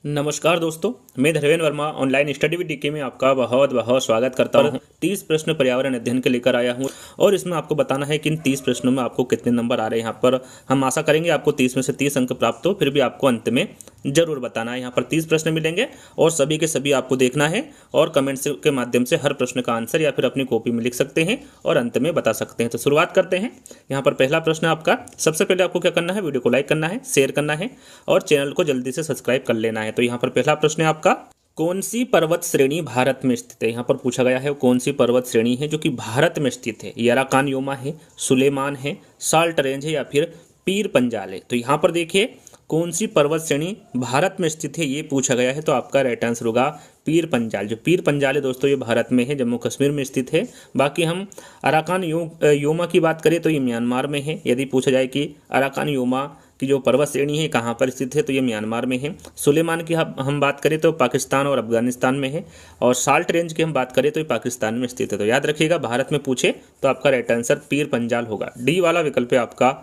नमस्कार दोस्तों, मैं Dharmendra Verma online study with DK में आपका बहुत बहुत स्वागत करता हूं। 30 प्रश्न पर्यावरण अध्ययन के लेकर आया हूं और इसमें आपको बताना है कि इन 30 प्रश्नों में आपको कितने नंबर आ रहे हैं। यहाँ पर हम आशा करेंगे आपको 30 में से 30 अंक प्राप्त हो, फिर भी आपको अंत में जरूर बताना है। यहाँ पर 30 प्रश्न मिलेंगे और सभी के सभी आपको देखना है और कमेंट्स के माध्यम से हर प्रश्न का आंसर या फिर अपनी कॉपी में लिख सकते हैं और अंत में बता सकते हैं। तो शुरुआत करते हैं। यहाँ पर पहला प्रश्न आपका, सबसे पहले आपको क्या करना है, वीडियो को लाइक करना है, शेयर करना है और चैनल को जल्दी से सब्सक्राइब कर लेना है। तो यहाँ पर पहला प्रश्न है आपका, कौन सी पर्वत श्रेणी भारत में स्थित है। यहाँ पर पूछा गया है कौन सी पर्वत श्रेणी है जो कि भारत में स्थित है। याराकान योमा है, सुलेमान है, साल्ट रेंज है या फिर पीर पंजाल है। तो यहाँ पर देखिए कौन सी पर्वत श्रेणी भारत में स्थित है ये पूछा गया है। तो आपका राइट आंसर होगा पीर पंजाल। जो पीर पंजाल है दोस्तों ये भारत में है, जम्मू कश्मीर में स्थित है। बाकी हम अराकान योमा की बात करें तो ये म्यांमार में है। यदि पूछा जाए कि अराकान योमा की जो पर्वत श्रेणी है कहाँ पर स्थित है तो ये म्यांमार में है। सुलेमान की हम बात करें तो पाकिस्तान और अफगानिस्तान में है और साल्ट रेंज की हम बात करें तो ये पाकिस्तान में स्थित है। तो याद रखिएगा भारत में पूछे तो आपका राइट आंसर पीर पंजाल होगा। डी वाला विकल्प आपका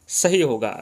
सही होगा।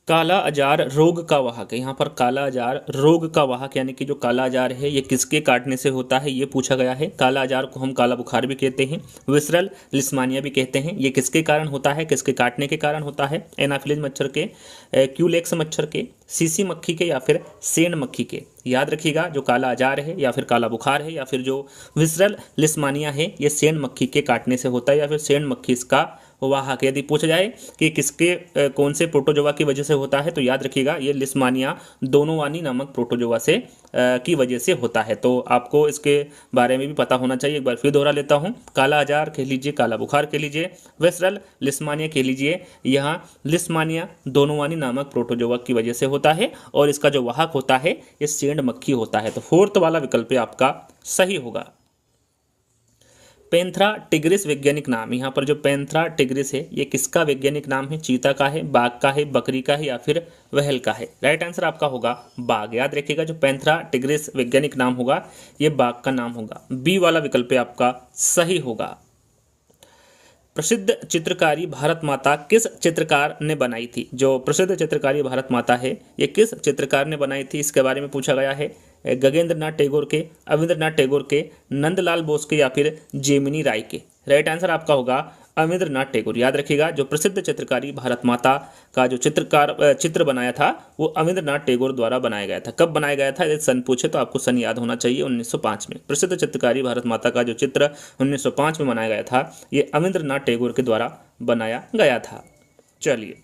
काला अजार रोग का वाहक है। यहाँ पर काला अजार रोग का वाहक यानी कि जो काला अजार है ये किसके काटने से होता है ये पूछा गया है। काला अजार को हम काला बुखार भी कहते हैं, विसरल लिस्मानिया भी कहते हैं। ये किसके कारण होता है, किसके काटने के कारण होता है। एनाफिलिस मच्छर के, क्यूलेक्स मच्छर के, सीसी मक्खी के या फिर सेन मक्खी के। याद रखिएगा जो काला अजार है या फिर काला बुखार है या फिर जो विसरल लिस्मानिया है ये सेन मक्खी के काटने से होता है या फिर सेन मक्खी इसका वाहक। यदि पूछा जाए कि किसके कौन से प्रोटोजोआ की वजह से होता है तो याद रखिएगा ये लिस्मानिया दोनोवानी नामक प्रोटोजोआ से की वजह से होता है। तो आपको इसके बारे में भी पता होना चाहिए। एक बार फिर दोहरा लेता हूँ, काला अजार कह लीजिए, काला बुखार कह लीजिए, विसरल लिस्मानिया कह लीजिए। यहाँ लिस्मानिया दोनोवानी नामक प्रोटोजोआ की वजह से होता है और इसका जो वाहक होता है ये सेंड मक्खी होता है। तो फोर्थ वाला विकल्प आपका सही होगा। पैंथरा टिग्रिस वैज्ञानिक नाम। यहाँ पर जो पैंथरा टिग्रिस है ये किसका वैज्ञानिक नाम है। चीता का है, बाघ का है, बकरी का है या फिर व्हेल का है। राइट आंसर आपका होगा बाघ। याद रखिएगा जो पैंथरा टिग्रिस वैज्ञानिक नाम होगा ये बाघ का नाम होगा। बी वाला विकल्प आपका सही होगा। प्रसिद्ध चित्रकारी भारत माता किस चित्रकार ने बनाई थी। जो प्रसिद्ध चित्रकारी भारत माता है ये किस चित्रकार ने बनाई थी इसके बारे में पूछा गया है। गगनेंद्र नाथ टैगोर के, अविंद्रनाथ टैगोर के, नंदलाल बोस के या फिर जेमिनी राय के। राइट आंसर आपका होगा अविंद्रनाथ टैगोर। याद रखिएगा जो प्रसिद्ध चित्रकारी भारत माता का जो चित्र बनाया था वो अविंद्रनाथ टैगोर द्वारा बनाया गया था। कब बनाया गया था यदि सन पूछे तो आपको सन याद होना चाहिए। 1905 में प्रसिद्ध चित्रकारी भारत माता का जो चित्र 1905 में बनाया गया था ये अविंद्रनाथ टैगोर के द्वारा बनाया गया था। चलिए,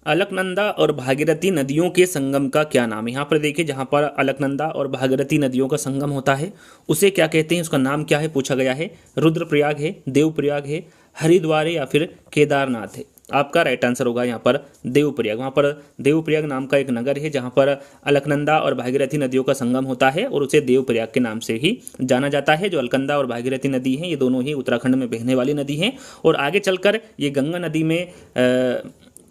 अलकनंदा और भागीरथी नदियों के संगम का क्या नाम है। यहाँ पर देखिए जहाँ पर अलकनंदा और भागीरथी नदियों का संगम होता है उसे क्या कहते हैं, उसका नाम क्या है पूछा गया है। रुद्रप्रयाग है, देवप्रयाग है, हरिद्वार है या फिर केदारनाथ है। आपका राइट आंसर होगा यहाँ पर देवप्रयाग। वहाँ पर देवप्रयाग नाम का एक नगर है जहाँ पर अलकनंदा और भागीरथी नदियों का संगम होता है और उसे देवप्रयाग के नाम से ही जाना जाता है। जो अलकनंदा और भागीरथी नदी हैं ये दोनों ही उत्तराखंड में बहने वाली नदी हैं और आगे चलकर ये गंगा नदी में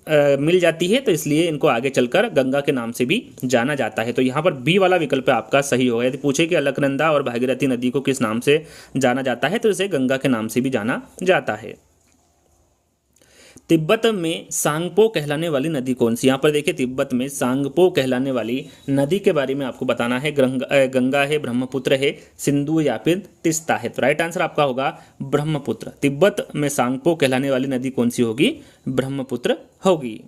मिल जाती है, तो इसलिए इनको आगे चलकर गंगा के नाम से भी जाना जाता है। तो यहाँ पर बी वाला विकल्प आपका सही होगा। यदि पूछे कि अलकनंदा और भागीरथी नदी को किस नाम से जाना जाता है तो इसे गंगा के नाम से भी जाना जाता है। तिब्बत में सांगपो कहलाने वाली नदी कौन सी। यहाँ पर देखिए तिब्बत में सांगपो कहलाने वाली नदी के बारे में आपको बताना है। गंगा है, ब्रह्मपुत्र है, सिंधु या फिर तिस्ता है। तो राइट आंसर आपका होगा ब्रह्मपुत्र। तिब्बत में सांगपो कहलाने वाली नदी कौन सी होगी, ब्रह्मपुत्र होगी।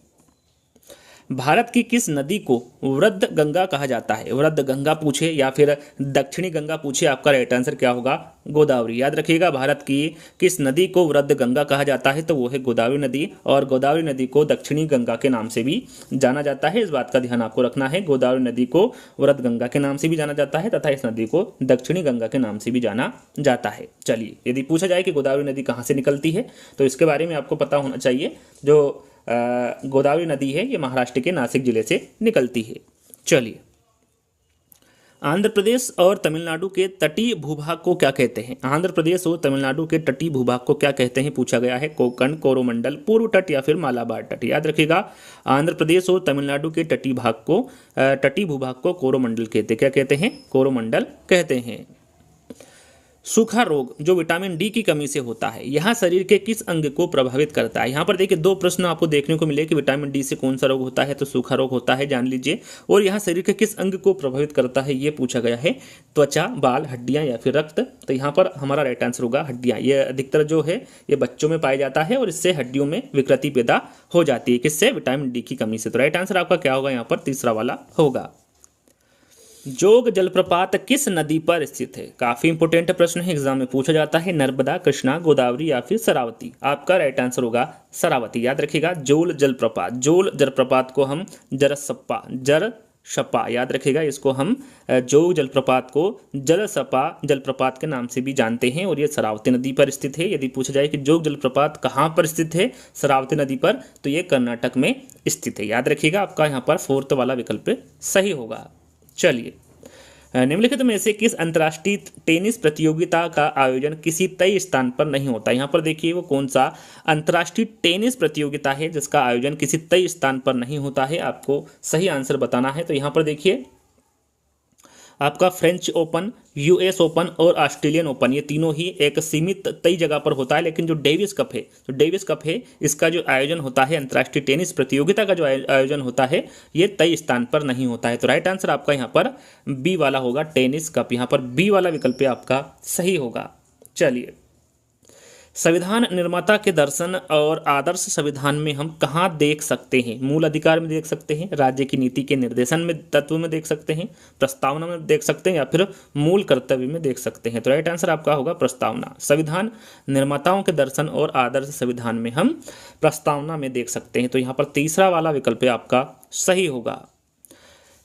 भारत की किस नदी को वृद्ध गंगा कहा जाता है। वृद्ध गंगा पूछे या फिर दक्षिणी गंगा पूछे आपका राइट आंसर क्या होगा, गोदावरी। याद रखिएगा भारत की किस नदी को वृद्ध गंगा कहा जाता है तो वो है गोदावरी नदी और गोदावरी नदी को दक्षिणी गंगा के नाम से भी जाना जाता है। इस बात का ध्यान आपको रखना है। गोदावरी नदी को वृद्ध गंगा के नाम से भी जाना जाता है तथा इस नदी को दक्षिणी गंगा के नाम से भी जाना जाता है। चलिए, यदि पूछा जाए कि गोदावरी नदी कहाँ से निकलती है तो इसके बारे में आपको पता होना चाहिए। जो गोदावरी नदी है ये महाराष्ट्र के नासिक जिले से निकलती है। चलिए, आंध्र प्रदेश और तमिलनाडु के तटीय भूभाग को क्या कहते हैं। आंध्र प्रदेश और तमिलनाडु के तटीय भूभाग को क्या कहते हैं पूछा गया है। कोंकण, कोरोमंडल, पूर्व तट या फिर मालाबार तट। याद रखिएगा आंध्र प्रदेश और तमिलनाडु के तटीय भूभाग को कोरोमंडल कहते, क्या कहते हैं, कोरोमंडल कहते हैं। सूखा रोग जो विटामिन डी की कमी से होता है यह शरीर के किस अंग को प्रभावित करता है। यहाँ पर देखिए दो प्रश्न आपको देखने को मिले कि विटामिन डी से कौन सा रोग होता है, तो सूखा रोग होता है, जान लीजिए। और यह शरीर के किस अंग को प्रभावित करता है ये पूछा गया है, त्वचा, बाल, हड्डियाँ या फिर रक्त। तो यहाँ पर हमारा राइट आंसर होगा हड्डियाँ। ये अधिकतर जो है ये बच्चों में पाया जाता है और इससे हड्डियों में विकृति पैदा हो जाती है, किससे, विटामिन डी की कमी से। तो राइट आंसर आपका क्या होगा यहाँ पर, तीसरा वाला होगा। जोग जलप्रपात किस नदी पर स्थित है। काफी इंपोर्टेंट प्रश्न है, एग्जाम में पूछा जाता है। नर्मदा, कृष्णा, गोदावरी या फिर शरावती। आपका राइट आंसर होगा शरावती। याद रखिएगा जोल जलप्रपात, जोल जलप्रपात को हम जरसपा याद रखिएगा, इसको हम जोग जलप्रपात को जलसपा जलप्रपात के नाम से भी जानते हैं और ये शरावती नदी पर स्थित है। यदि पूछा जाए कि जोग जलप्रपात कहाँ पर स्थित है शरावती नदी पर, तो ये कर्नाटक में स्थित है। याद रखिएगा आपका यहाँ पर फोर्थ वाला विकल्प सही होगा। चलिए निम्नलिखित में से किस अंतर्राष्ट्रीय टेनिस प्रतियोगिता का आयोजन किसी तय स्थान पर नहीं होता। यहाँ पर देखिए वो कौन सा अंतर्राष्ट्रीय टेनिस प्रतियोगिता है जिसका आयोजन किसी तय स्थान पर नहीं होता है, आपको सही आंसर बताना है। तो यहाँ पर देखिए आपका फ्रेंच ओपन, यूएस ओपन और ऑस्ट्रेलियन ओपन, ये तीनों ही एक सीमित तय जगह पर होता है। लेकिन जो डेविस कप है, जो डेविस कप है इसका जो आयोजन होता है, अंतर्राष्ट्रीय टेनिस प्रतियोगिता का जो आयोजन होता है ये तय स्थान पर नहीं होता है। तो राइट आंसर आपका यहाँ पर बी वाला होगा, टेनिस कप। यहाँ पर बी वाला विकल्प आपका सही होगा। चलिए, संविधान निर्माता के दर्शन और आदर्श संविधान में हम कहाँ देख सकते हैं। मूल अधिकार में देख सकते हैं, राज्य की नीति के निर्देशन में तत्व में देख सकते हैं, प्रस्तावना में देख सकते हैं या फिर मूल कर्तव्य में देख सकते हैं। तो राइट आंसर आपका होगा प्रस्तावना। संविधान निर्माताओं के दर्शन और आदर्श संविधान में हम प्रस्तावना में देख सकते हैं। तो यहाँ पर तीसरा वाला विकल्प आपका सही होगा।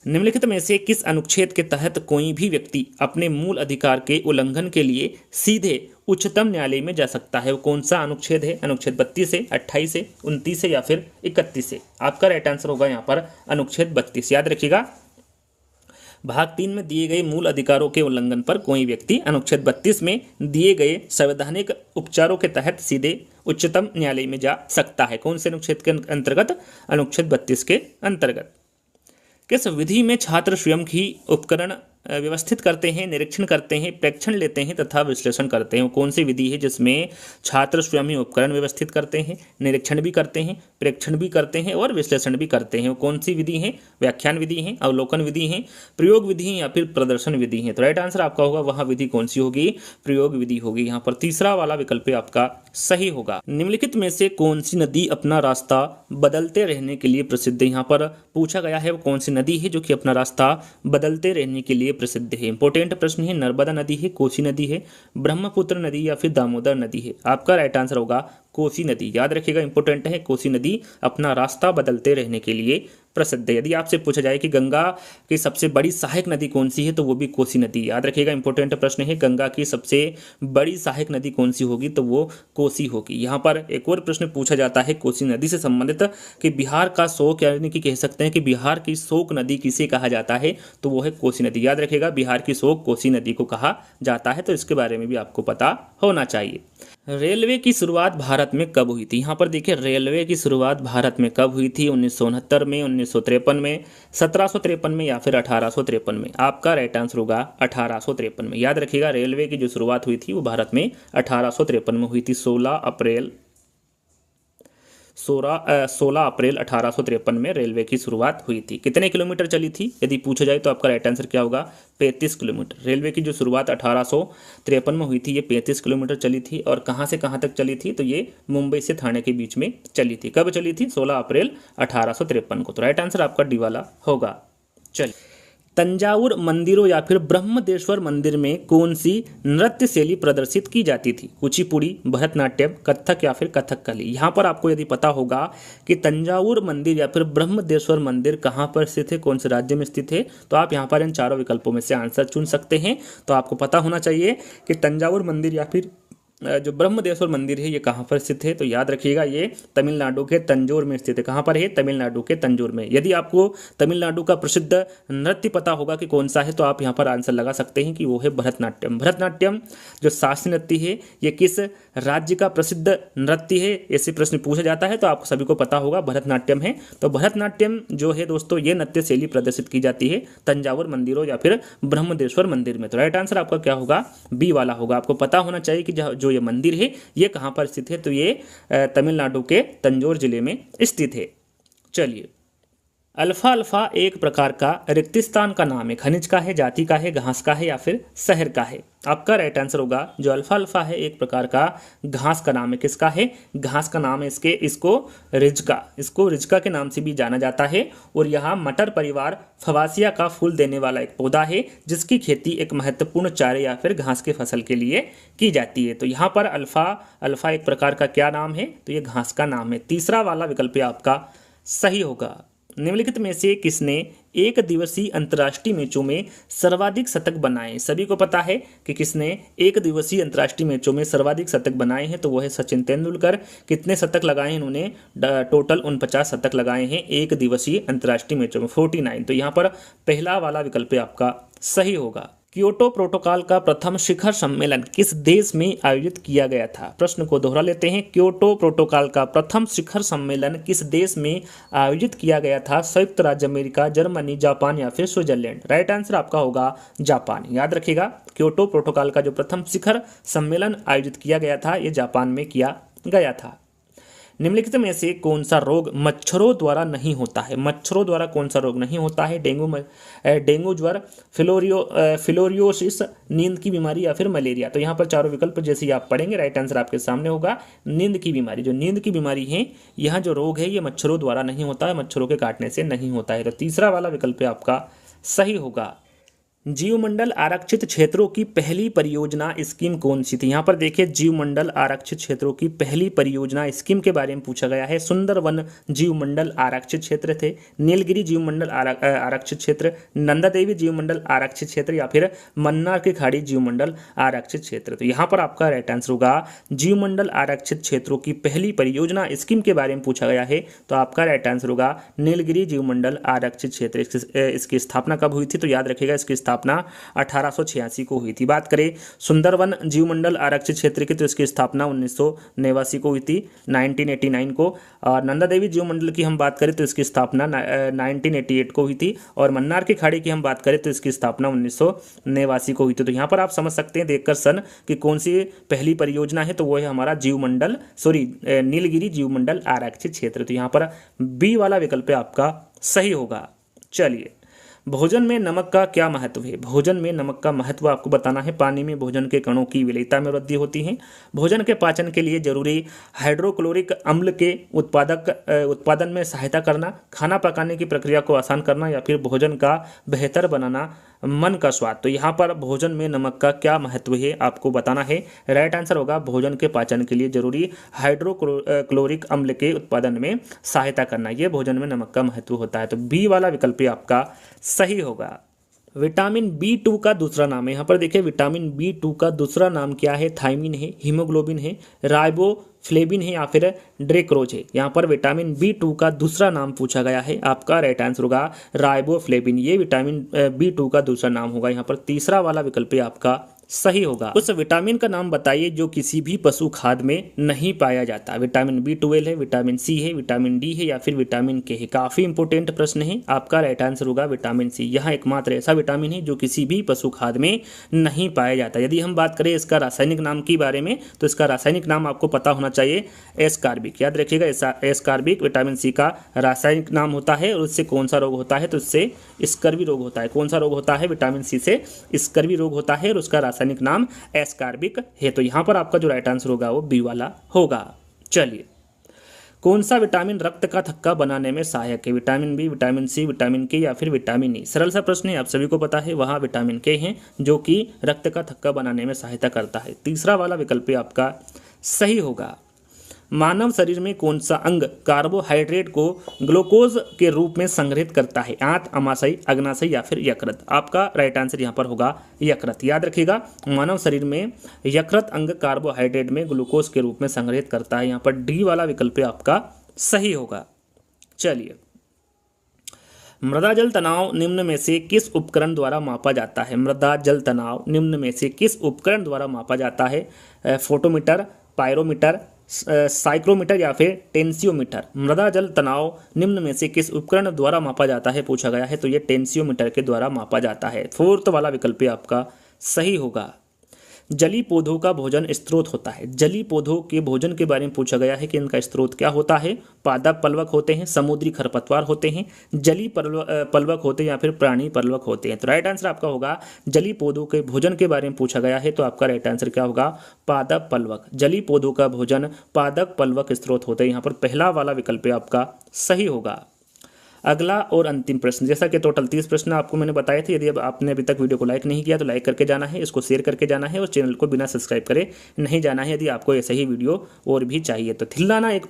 निम्नलिखित में से किस अनुच्छेद के तहत कोई भी व्यक्ति अपने मूल अधिकार के उल्लंघन के लिए सीधे उच्चतम न्यायालय में जा सकता है। वो कौन सा अनुच्छेद है, अनुच्छेद 32 है, 28 है, 29 है या फिर 31 है। आपका राइट आंसर होगा यहाँ पर अनुच्छेद 32। याद रखिएगा भाग 3 में दिए गए मूल अधिकारों के उल्लंघन पर कोई व्यक्ति अनुच्छेद 32 में दिए गए संवैधानिक उपचारों के तहत सीधे उच्चतम न्यायालय में जा सकता है। कौन से अनुच्छेद के अंतर्गत, अनुच्छेद 32 के अंतर्गत। किस विधि में छात्र स्वयं ही उपकरण व्यवस्थित करते हैं, निरीक्षण करते हैं, प्रेक्षण लेते हैं तथा विश्लेषण करते हैं। कौन सी विधि है जिसमें छात्र स्वयं ही उपकरण व्यवस्थित करते हैं, निरीक्षण भी करते हैं, प्रेक्षण भी करते हैं और विश्लेषण भी करते हैं। कौन सी विधि है, व्याख्यान विधि है, अवलोकन विधि है, प्रयोग विधि है या फिर प्रदर्शन विधि है। तो राइट आंसर आपका होगा वह विधि कौन सी होगी, प्रयोग विधि होगी। यहाँ पर तीसरा वाला विकल्प आपका सही होगा। निम्नलिखित में से कौन सी नदी अपना रास्ता बदलते रहने के लिए प्रसिद्ध है। यहाँ पर पूछा गया है वो कौन सी नदी है जो कि अपना रास्ता बदलते रहने के लिए प्रसिद्ध है। इंपॉर्टेंट प्रश्न है। नर्मदा नदी है, कोसी नदी है, ब्रह्मपुत्र नदी या फिर दामोदर नदी है। आपका राइट आंसर होगा कोसी नदी। याद रखिएगा इंपॉर्टेंट है, कोसी नदी अपना रास्ता बदलते रहने के लिए प्रसिद्ध है। यदि आपसे पूछा जाए कि गंगा की सबसे बड़ी सहायक नदी कौन सी है तो वो भी कोसी नदी। याद रखिएगा इंपॉर्टेंट प्रश्न है, गंगा की सबसे बड़ी सहायक नदी कौन सी होगी तो वो कोसी होगी। यहाँ पर एक और प्रश्न पूछा जाता है कोसी नदी से संबंधित कि बिहार का शोक, यानी कि कह सकते हैं कि बिहार की शोक नदी किसे कहा जाता है तो वो है कोसी नदी। याद रखिएगा बिहार की शोक कोसी नदी को कहा जाता है, तो इसके बारे में भी आपको पता होना चाहिए। रेलवे की शुरुआत भारत में कब हुई थी। यहाँ पर देखिए रेलवे की शुरुआत भारत में कब हुई थी, 1969 में, 1953 में, 1753 में या फिर 1853 में। आपका राइट आंसर होगा 1853 में। याद रखिएगा रेलवे की जो शुरुआत हुई थी वो भारत में 1853 में हुई थी। 16 अप्रैल 1853 में रेलवे की शुरुआत हुई थी। कितने किलोमीटर चली थी यदि पूछा जाए तो आपका राइट आंसर क्या होगा, 35 किलोमीटर। रेलवे की जो शुरुआत 1853 में हुई थी ये 35 किलोमीटर चली थी। और कहाँ से कहाँ तक चली थी तो ये मुंबई से थाने के बीच में चली थी। कब चली थी, 16 अप्रैल 1853 को। तो राइट आंसर आपका डी वाला होगा। चलिए, तंजावुर मंदिरों या फिर ब्रह्मदेश्वर मंदिर में कौन सी नृत्य शैली प्रदर्शित की जाती थी। कुचिपुड़ी, भरतनाट्यम, कथक या फिर कथकली। यहाँ पर आपको यदि पता होगा कि तंजावुर मंदिर या फिर ब्रह्मदेश्वर मंदिर कहाँ पर स्थित है, कौन से राज्य में स्थित है, तो आप यहाँ पर इन चारों विकल्पों में से आंसर चुन सकते हैं। तो आपको पता होना चाहिए कि तंजावुर मंदिर या फिर जो ब्रह्मदेश्वर मंदिर है ये कहाँ पर स्थित है? तो याद रखिएगा ये तमिलनाडु के तंजौर में स्थित है। कहाँ पर है? तमिलनाडु के तंजौर में। यदि आपको तमिलनाडु का प्रसिद्ध नृत्य पता होगा कि कौन सा है तो आप यहाँ पर आंसर लगा सकते हैं कि वो है भरतनाट्यम। भरतनाट्यम जो शास्त्रीय नृत्य है ये किस राज्य का प्रसिद्ध नृत्य है, ऐसे प्रश्न पूछा जाता है तो आपको सभी को पता होगा भरतनाट्यम है। तो भरतनाट्यम जो है दोस्तों ये नृत्य शैली प्रदर्शित की जाती है तंजावुर मंदिरों या फिर ब्रह्मदेश्वर मंदिर में। तो राइट आंसर आपका क्या होगा? बी वाला होगा। आपको पता होना चाहिए कि जो ये मंदिर है ये कहाँ पर स्थित है, तो ये तमिलनाडु के तंजौर जिले में स्थित है। चलिए, अल्फा अल्फा एक प्रकार का रिक्तिस्तान का नाम है, खनिज का है, जाति का है, घास का है या फिर शहर का है? आपका राइट आंसर होगा जो अल्फा अल्फा है एक प्रकार का घास का नाम है। किसका है? घास का नाम है। इसको रिजका के नाम से भी जाना जाता है। और यहाँ मटर परिवार फवासिया का फूल देने वाला एक पौधा है जिसकी खेती एक महत्वपूर्ण चारे या फिर घास के फसल के लिए की जाती है। तो यहाँ पर अल्फा अल्फा एक प्रकार का क्या नाम है? तो ये घास का नाम है। तीसरा वाला विकल्प आपका सही होगा। निम्नलिखित में से किसने एक दिवसीय अंतर्राष्ट्रीय मैचों में सर्वाधिक शतक बनाए? सभी को पता है कि किसने एक दिवसीय अंतर्राष्ट्रीय मैचों में सर्वाधिक शतक बनाए हैं, तो वो है सचिन तेंदुलकर। कितने शतक लगाए हैं इन्होंने? टोटल 49 शतक लगाए हैं एक दिवसीय अंतर्राष्ट्रीय मैचों में, 49। तो यहाँ पर पहला वाला विकल्प आपका सही होगा। क्योटो प्रोटोकॉल का प्रथम शिखर सम्मेलन किस देश में आयोजित किया गया था? प्रश्न को दोहरा लेते हैं। क्योटो प्रोटोकॉल का प्रथम शिखर सम्मेलन किस देश में आयोजित किया गया था? संयुक्त राज्य अमेरिका, जर्मनी, जापान या फिर स्विट्जरलैंड? राइट आंसर आपका होगा जापान। याद रखिएगा क्योटो प्रोटोकॉल का जो प्रथम शिखर सम्मेलन आयोजित किया गया था ये जापान में किया गया था। निम्नलिखित में से कौन सा रोग मच्छरों द्वारा नहीं होता है? मच्छरों द्वारा कौन सा रोग नहीं होता है? डेंगू, ज्वर, फिलोरियोसिस, नींद की बीमारी या फिर मलेरिया? तो यहाँ पर चारों विकल्प जैसे ही आप पढ़ेंगे राइट आंसर आपके सामने होगा नींद की बीमारी। जो नींद की बीमारी है यहाँ जो रोग है ये मच्छरों द्वारा नहीं होता है, मच्छरों के काटने से नहीं होता है। तो तीसरा वाला विकल्प आपका सही होगा। जीवमंडल आरक्षित क्षेत्रों की पहली परियोजना स्कीम कौन सी थी? यहाँ पर देखिए जीवमंडल आरक्षित क्षेत्रों की पहली परियोजना स्कीम के बारे में पूछा गया है। सुंदरवन जीवमंडल आरक्षित क्षेत्र थे, नीलगिरी जीवमंडल आरक्षित क्षेत्र, नंदा देवी जीवमंडल आरक्षित क्षेत्र या फिर मन्नार की खाड़ी जीवमंडल आरक्षित क्षेत्र? तो यहाँ पर आपका राइट आंसर होगा जीवमंडल आरक्षित क्षेत्रों की पहली परियोजना स्कीम के बारे में पूछा गया है तो आपका राइट आंसर होगा नीलगिरी जीवमंडल आरक्षित क्षेत्र। इसकी स्थापना कब हुई थी? तो याद रखिएगा इसकी स्थापना 1886 को हुई थी। बात करें सुंदरवन जीवमंडल आरक्षित क्षेत्र की तो इसकी स्थापना 1989 को हुई थी, 1989 को। और नंदा देवी जीवमंडल की हम बात करें तो इसकी स्थापना 1988 को हुई थी। और मन्नार की खाड़ी की हम बात करें तो इसकी स्थापना 1989 को हुई थी। तो यहाँ पर आप समझ सकते हैं देखकर सन कि कौन सी पहली परियोजना है, तो वो है हमारा नीलगिरी जीवमंडल आरक्षित क्षेत्र। तो यहाँ पर बी वाला विकल्प आपका सही होगा। चलिए, भोजन में नमक का क्या महत्व है? भोजन में नमक का महत्व आपको बताना है। पानी में भोजन के कणों की विलेयता में वृद्धि होती है, भोजन के पाचन के लिए जरूरी हाइड्रोक्लोरिक अम्ल के उत्पादन में सहायता करना, खाना पकाने की प्रक्रिया को आसान करना या फिर भोजन का बेहतर बनाना, मन का स्वाद। तो यहाँ पर भोजन में नमक का क्या महत्व है आपको बताना है। राइट आंसर होगा भोजन के पाचन के लिए जरूरी हाइड्रोक्लोरिक अम्ल के उत्पादन में सहायता करना, ये भोजन में नमक का महत्व होता है। तो बी वाला विकल्प आपका सही होगा। विटामिन B2 का दूसरा नाम है। यहाँ पर देखिए विटामिन B2 का दूसरा नाम क्या है? थायमिन है, हीमोग्लोबिन है, राइबोफ्लेविन है या फिर ड्रेक्रोज है? यहाँ पर विटामिन B2 का दूसरा नाम पूछा गया है। आपका राइट आंसर होगा राइबोफ्लेविन, ये विटामिन B2 का दूसरा नाम होगा। यहाँ पर तीसरा वाला विकल्प आपका सही होगा। उस विटामिन का नाम बताइए जो किसी भी पशु खाद्य में नहीं पाया जाता। विटामिन B12 है, विटामिन C है, विटामिन D है या फिर विटामिन K है? काफी इंपोर्टेंट प्रश्न है। आपका राइट आंसर होगा विटामिन C। यह एकमात्र ऐसा विटामिन है जो किसी भी पशु खाद्य में नहीं पाया जाता। यदि हम बात करें इसका रासायनिक नाम के बारे में तो इसका रासायनिक नाम आपको पता होना चाहिए एस्कार्बिक। याद रखिएगा एस्कार्बिक विटामिन C का रासायनिक नाम होता है। और उससे कौन सा रोग होता है? तो इससे स्कर्वी रोग होता है। कौन सा रोग होता है? विटामिन C से स्कर्वी रोग होता है और उसका रासायनिक नाम एस्कार्बिक है। तो यहां पर आपका जो राइट आंसर होगा वो बी वाला होगा। चलिए, कौन सा विटामिन रक्त का थक्का बनाने में सहायक है? Vitamin B, vitamin C, vitamin K या फिर विटामिन E? सरल सा प्रश्न है, आप सभी को पता है। वहाँ विटामिन K है जो कि रक्त का थक्का बनाने में सहायता करता है। तीसरा वाला विकल्प आपका सही होगा। मानव शरीर में कौन सा अंग कार्बोहाइड्रेट को ग्लूकोज के रूप में संग्रहित करता है? आंत, अमाशय, अग्नाशय या फिर यकृत? आपका राइट आंसर यहाँ पर होगा यकृत। याद रखिएगा, मानव शरीर में यकृत अंग कार्बोहाइड्रेट में ग्लूकोज के रूप में संग्रहित करता है। यहाँ पर डी वाला विकल्प आपका सही होगा। चलिए, मृदा जल तनाव निम्न में से किस उपकरण द्वारा मापा जाता है? मृदा जल तनाव निम्न में से किस उपकरण द्वारा मापा जाता है? फोटोमीटर, पायरोमीटर, साइक्रोमीटर या फिर टेंसियोमीटर? मृदा जल तनाव निम्न में से किस उपकरण द्वारा मापा जाता है पूछा गया है, तो ये टेंसियोमीटर के द्वारा मापा जाता है। फोर्थ वाला विकल्प आपका सही होगा। जली पौधों का भोजन स्रोत होता है। जली पौधों के भोजन के बारे में पूछा गया है कि इनका स्रोत क्या होता है? पादप पलवक होते हैं, समुद्री खरपतवार होते हैं, जली पलवक होते हैं या फिर प्राणी पलवक होते हैं? तो राइट आंसर आपका होगा जली पौधों के भोजन के बारे में पूछा गया है, तो आपका राइट आंसर क्या होगा? पादप पलवक। जली पौधों का भोजन पादप पलवक स्रोत होते हैं। यहाँ पर पहला वाला विकल्प आपका सही होगा। अगला और अंतिम प्रश्न, जैसा कि टोटल 30 प्रश्न आपको मैंने बताए थे। यदि अब आपने अभी तक वीडियो को लाइक नहीं किया तो लाइक करके जाना है, इसको शेयर करके जाना है और चैनल को बिना सब्सक्राइब करे नहीं जाना है यदि आपको ऐसा ही वीडियो और भी चाहिए। तो थिल्लाना एक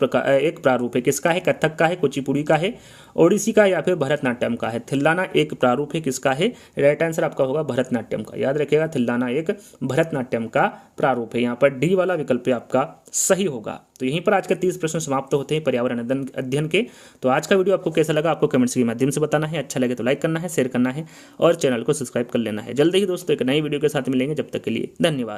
प्रारूप है, किसका है? कथक का है, कुचिपुड़ी का है, ओडिसी का या फिर भरतनाट्यम का है? थिल्लाना एक प्रारूप है, किसका है? राइट आंसर आपका होगा भरतनाट्यम का। याद रखिएगा, थिल्लाना एक भरतनाट्यम का प्रारूप है। यहाँ पर डी वाला विकल्प आपका सही होगा। तो यहीं पर आज के 30 प्रश्न समाप्त होते हैं पर्यावरण अध्ययन के। तो आज का वीडियो आपको कैसा लगा, आपको कमेंट्स के माध्यम से बताना है। अच्छा लगे तो लाइक करना है, शेयर करना है और चैनल को सब्सक्राइब कर लेना है। जल्दी ही दोस्तों एक नई वीडियो के साथ मिलेंगे, जब तक के लिए धन्यवाद।